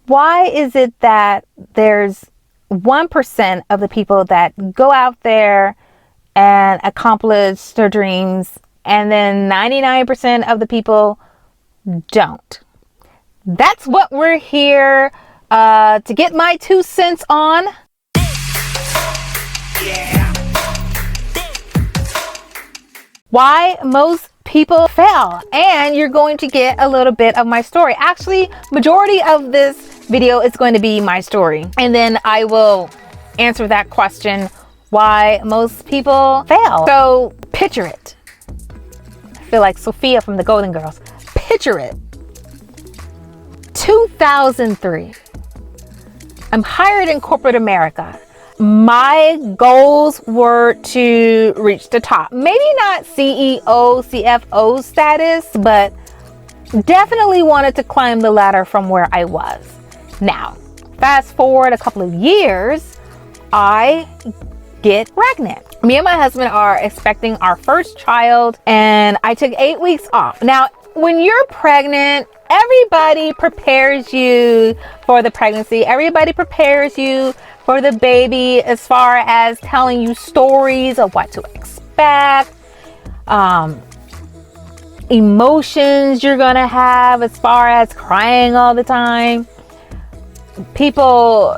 Why is it that there's 1% of the people that go out there and accomplish their dreams, and then 99% of the people don't? That's what we're here to get my 2 cents on. Why most people fail. And you're going to get a little bit of my story. Actually, majority of this video is going to be my story. And then I will answer that question, why most people fail. So picture it. I feel like Sophia from the Golden Girls. Picture it. 2003. I'm hired in corporate America. My goals were to reach the top. Maybe not CEO, CFO status, but definitely wanted to climb the ladder from where I was. Now, fast forward a couple of years, I get pregnant. Me and my husband are expecting our first child, and I took 8 weeks off. Now, when you're pregnant, everybody prepares you for the pregnancy. Everybody prepares you for the baby as far as telling you stories of what to expect, emotions you're gonna have as far as crying all the time. People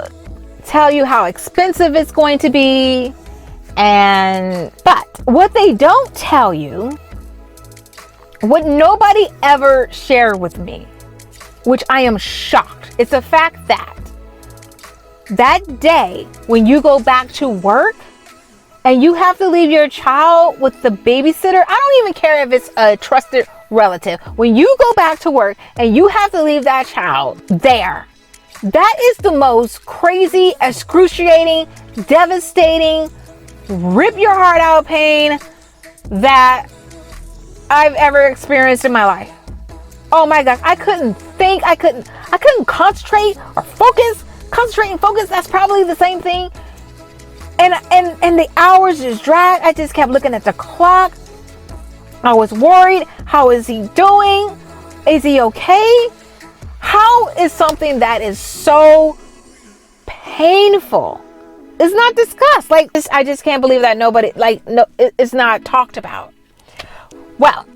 tell you how expensive it's going to be, but what they don't tell you, what nobody ever shared with me, which I am shocked, it's the fact that day when you go back to work and you have to leave your child with the babysitter, I don't even care if it's a trusted relative. When you go back to work and you have to leave that child there, that is the most crazy, excruciating, devastating, rip your heart out pain that I've ever experienced in my life. Oh my gosh, I couldn't think, I couldn't concentrate or focus. Concentrate and focus, that's probably the same thing. And the hours just dragged. I just kept looking at the clock. I was worried. How is he doing? Is he okay? How is something that is so painful is not discussed? Like, I just can't believe that it's not talked about. Well,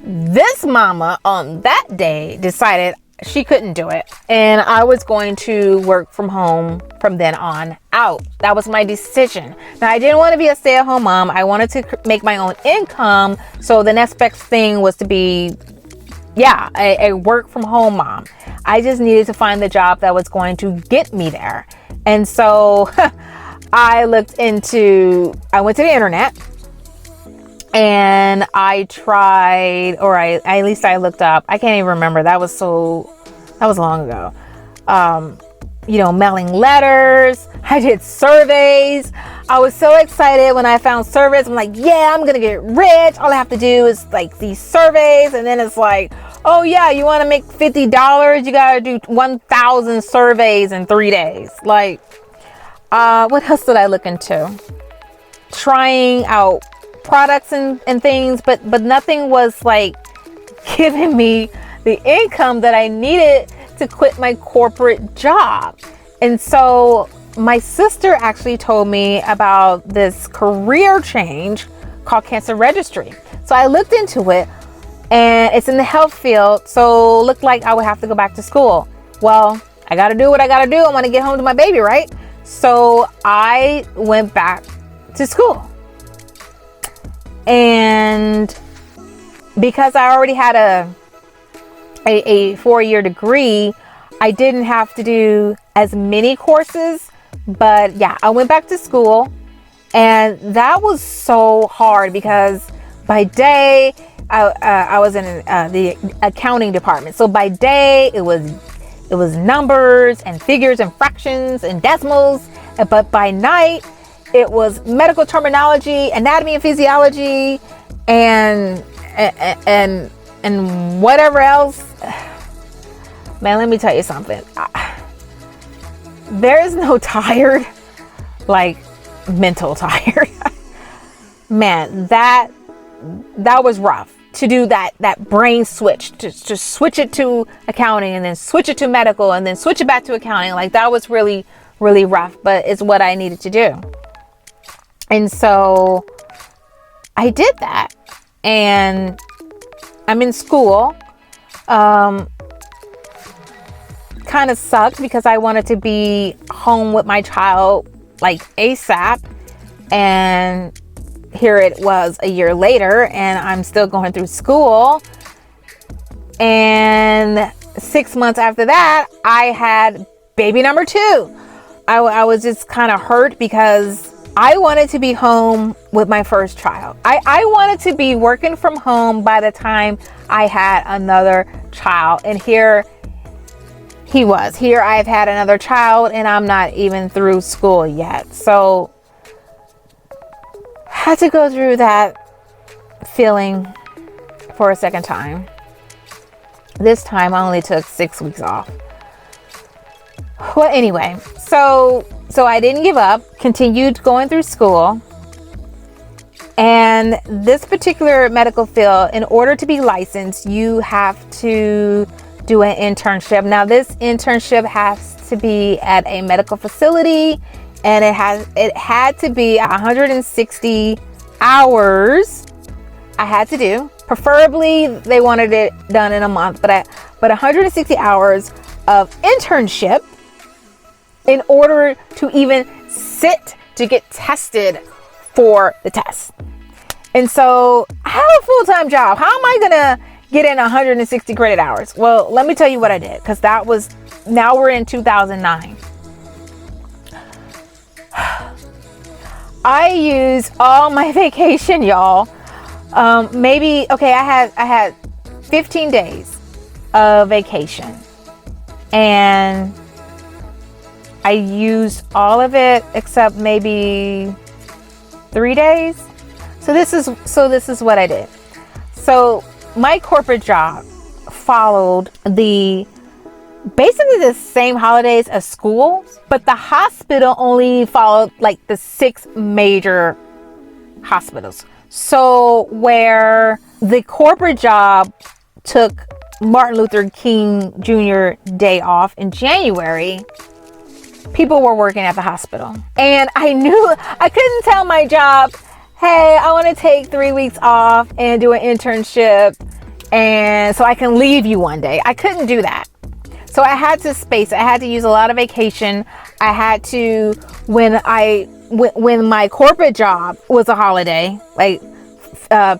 this mama on that day decided she couldn't do it, and I was going to work from home from then on out. That was my decision. Now, I didn't want to be a stay-at-home mom. I wanted to make my own income, so the next best thing was to be a work from home mom. I just needed to find the job that was going to get me there. And so I went to the internet and I tried, at least I looked up. I can't even remember. That was long ago. Mailing letters. I did surveys. I was so excited when I found surveys. I'm like, yeah, I'm going to get rich. All I have to do is like these surveys. And then it's like, oh yeah, you want to make $50? You got to do 1,000 surveys in 3 days. Like, what else did I look into? Trying out products and things, but nothing was like giving me the income that I needed to quit my corporate job. And so my sister actually told me about this career change called cancer registry. So I looked into it, and it's in the health field, so it looked like I would have to go back to school. Well, I got to do what I got to do. I want to get home to my baby, right? So I went back to school. And because I already had a 4-year degree, I didn't have to do as many courses. But yeah, I went back to school, and that was so hard because by day I was in the accounting department. So by day it was numbers and figures and fractions and decimals, but by night it was medical terminology, anatomy and physiology, and whatever else. Man, let me tell you something. There is no tired like mental tired. Man, that was rough to do that brain switch, to switch it to accounting and then switch it to medical and then switch it back to accounting. Like that was really, really rough, but it's what I needed to do. And so I did that, and I'm in school. Kind of sucked because I wanted to be home with my child like ASAP, and here it was a year later and I'm still going through school. And 6 months after that, I had baby number 2. I was just kind of hurt because I wanted to be home with my first child. I wanted to be working from home by the time I had another child. And here he was. Here I've had another child and I'm not even through school yet. So had to go through that feeling for a second time. This time I only took 6 weeks off. Well, anyway, so I didn't give up, continued going through school. And this particular medical field, in order to be licensed, you have to do an internship. Now, this internship has to be at a medical facility, and it had to be 160 hours I had to do. Preferably, they wanted it done in a month, but 160 hours of internship in order to even sit to get tested for the test. And so I have a full-time job. How am I gonna get in 160 credit hours? Well, let me tell you what I did, because now we're in 2009. I used all my vacation, y'all. I had 15 days of vacation, and I used all of it except maybe 3 days. So this is what I did. So my corporate job followed basically the same holidays as school, but the hospital only followed like the 6 major hospitals. So where the corporate job took Martin Luther King Jr. Day off in January, people were working at the hospital. And I knew I couldn't tell my job, hey, I want to take 3 weeks off and do an internship, and so I can leave you one day. I couldn't do that. So I had to space. I had to use a lot of vacation. I had to, when my corporate job was a holiday, like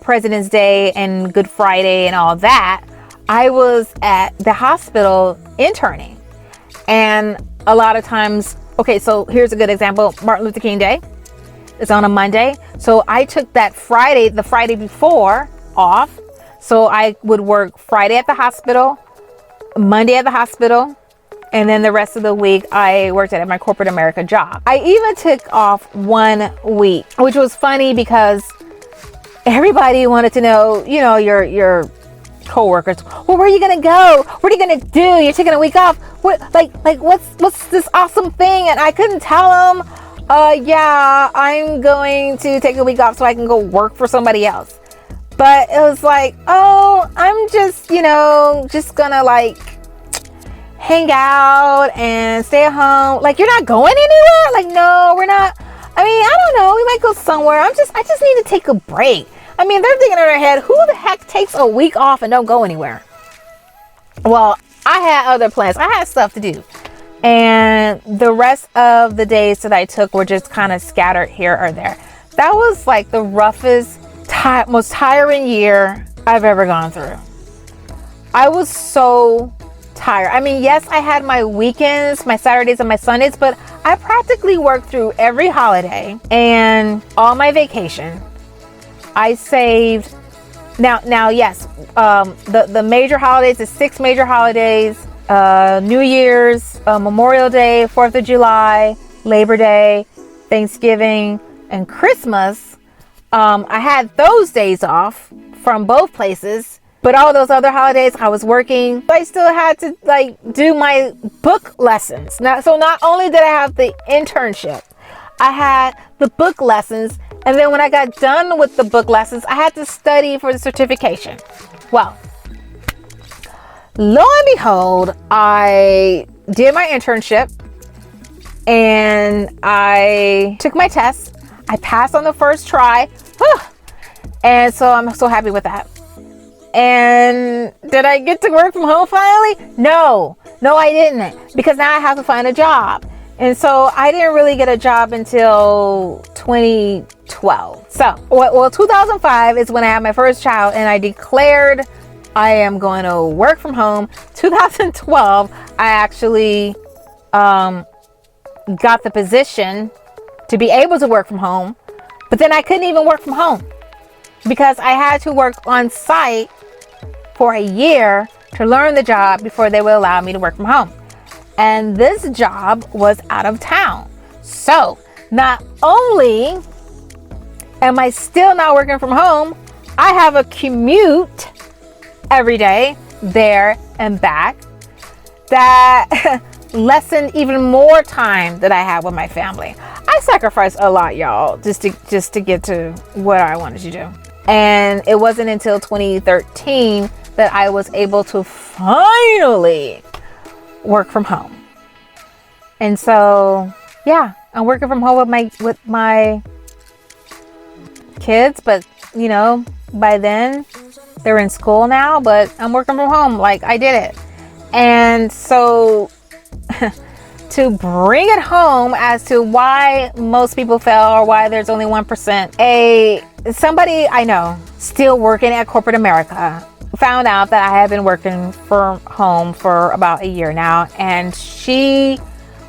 President's Day and Good Friday and all that, I was at the hospital interning. And a lot of times, okay, so here's a good example. Martin Luther King Day is on a Monday. So I took that Friday, the Friday before, off. So I would work Friday at the hospital, Monday at the hospital, and then the rest of the week I worked at my corporate America job. I even took off 1 week, which was funny because everybody wanted to know, your co-workers, well, where are you gonna go? What are you gonna do? You're taking a week off. What, what's this awesome thing? And I couldn't tell them, yeah, I'm going to take a week off so I can go work for somebody else. But it was like, oh, I'm just, just gonna hang out and stay at home. Like, you're not going anywhere? Like, no, we're not. I mean, I don't know. We might go somewhere. I just need to take a break. I mean, they're thinking in their head, who the heck takes a week off and don't go anywhere? Well, I had other plans. I had stuff to do. And the rest of the days that I took were just kind of scattered here or there. That was like the roughest, most tiring year I've ever gone through. I was so tired. I mean, yes, I had my weekends, my Saturdays and my Sundays, but I practically worked through every holiday and all my vacation. I saved. Now, yes, the major holidays, the 6 major holidays, New Year's, Memorial Day, 4th of July, Labor Day, Thanksgiving, and Christmas. I had those days off from both places, but all those other holidays I was working. I still had to do my book lessons. So not only did I have the internship, I had the book lessons, And then when I got done with the book lessons, I had to study for the certification. Well, lo and behold, I did my internship and I took my test. I passed on the first try. And so I'm so happy with that. And did I get to work from home finally? No, I didn't, because now I have to find a job. And so I didn't really get a job until 2012. So, 2005 is when I had my first child and I declared I am going to work from home. 2012, I actually got the position to be able to work from home, but then I couldn't even work from home because I had to work on site for a year to learn the job before they would allow me to work from home. And this job was out of town. So not only am I still not working from home, I have a commute every day there and back that lessened even more time that I had with my family. I sacrificed a lot, y'all, just to get to what I wanted to do. And it wasn't until 2013 that I was able to finally work from home. And so, yeah, I'm working from home with my kids, but you know, by then they're in school now, but I'm working from home. Like, I did it. And so to bring it home as to why most people fail or why there's only 1%, somebody I know still working at corporate America found out that I have been working from home for about a year now, and she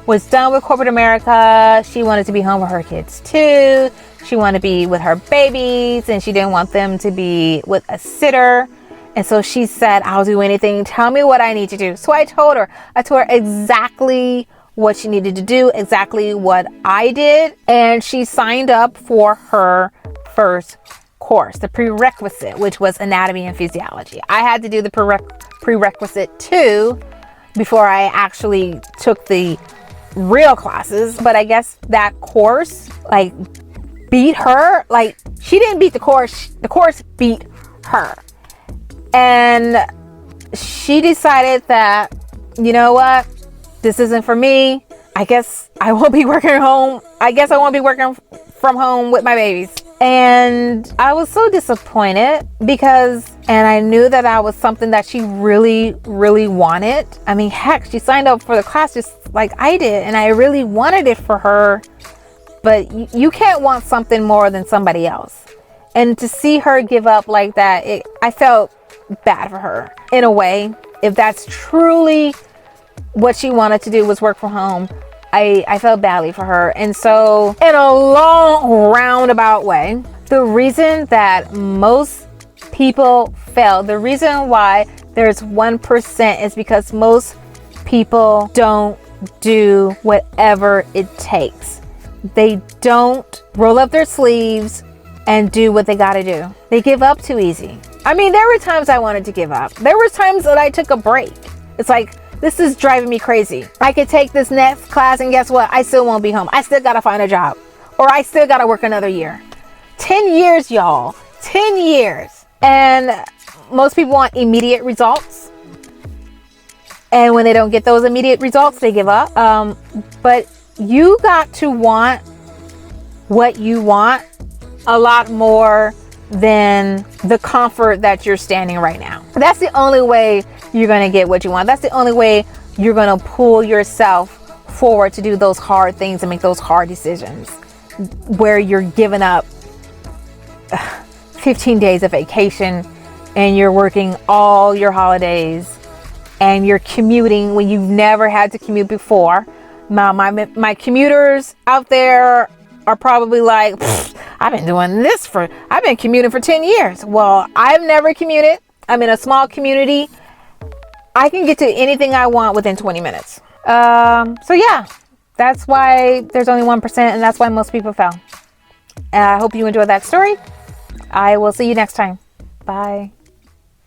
was done with corporate America. She wanted to be home with her kids too. She wanted to be with her babies, and she didn't want them to be with a sitter. And so she said, I'll do anything. Tell me what I need to do. So I told her exactly what she needed to do, exactly what I did. And she signed up for her first course, the prerequisite, which was anatomy and physiology. I had to do the prerequisite too before I actually took the real classes. But I guess that course like beat her. Like, she didn't beat the course beat her. And she decided that, you know what, this isn't for me. I guess I won't be working home. I guess I won't be working from home with my babies. And I was so disappointed because I knew that was something that she really, really wanted. I mean, heck, she signed up for the class just like I did, and I really wanted it for her. But you can't want something more than somebody else. And to see her give up like that, I felt bad for her in a way. If that's truly what she wanted to do was work from home, I felt badly for her. And so, in a long roundabout way, the reason that most people fail, the reason why there's 1% is because most people don't do whatever it takes. They don't roll up their sleeves and do what they gotta do. They give up too easy. I mean, there were times I wanted to give up. There were times that I took a break. It's like, this is driving me crazy. I could take this next class and guess what? I still won't be home. I still gotta find a job. Or I still gotta work another year. 10 years, y'all. 10 years. And most people want immediate results. And when they don't get those immediate results, they give up. But you got to want what you want a lot more than the comfort that you're standing right now. That's the only way you're going to get what you want. That's the only way you're going to pull yourself forward to do those hard things and make those hard decisions where you're giving up 15 days of vacation and you're working all your holidays and you're commuting when you've never had to commute before. Now, my commuters out there are probably like, I've been commuting for 10 years. Well, I've never commuted. I'm in a small community. I can get to anything I want within 20 minutes. So yeah, that's why there's only 1% and that's why most people fail. I hope you enjoyed that story. I will see you next time. Bye.